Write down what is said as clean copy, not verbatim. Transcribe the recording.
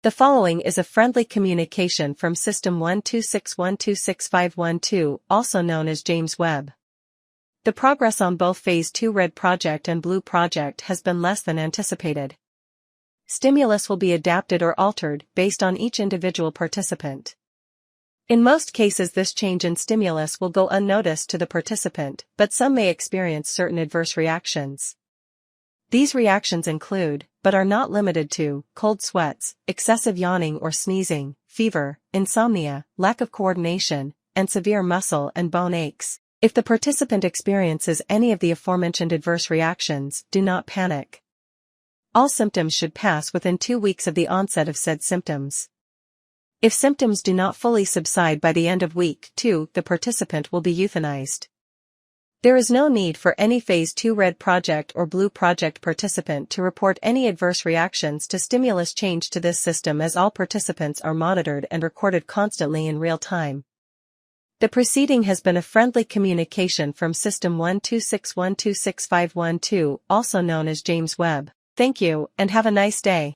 The following is a friendly communication from System 126126512, also known as James Webb. The progress on both Phase 2 Red Project and Blue Project has been less than anticipated. Stimulus will be adapted or altered based on each individual participant. In most cases, this change in stimulus will go unnoticed to the participant, but some may experience certain adverse reactions. These reactions include, but are not limited to, cold sweats, excessive yawning or sneezing, fever, insomnia, lack of coordination, and severe muscle and bone aches. If the participant experiences any of the aforementioned adverse reactions, do not panic. All symptoms should pass within 2 weeks of the onset of said symptoms. If symptoms do not fully subside by the end of week 2, the participant will be euthanized. There is no need for any Phase 2 Red Project or Blue Project participant to report any adverse reactions to stimulus change to this system, as all participants are monitored and recorded constantly in real time. The preceding has been a friendly communication from System 126126512, also known as James Webb. Thank you, and have a nice day.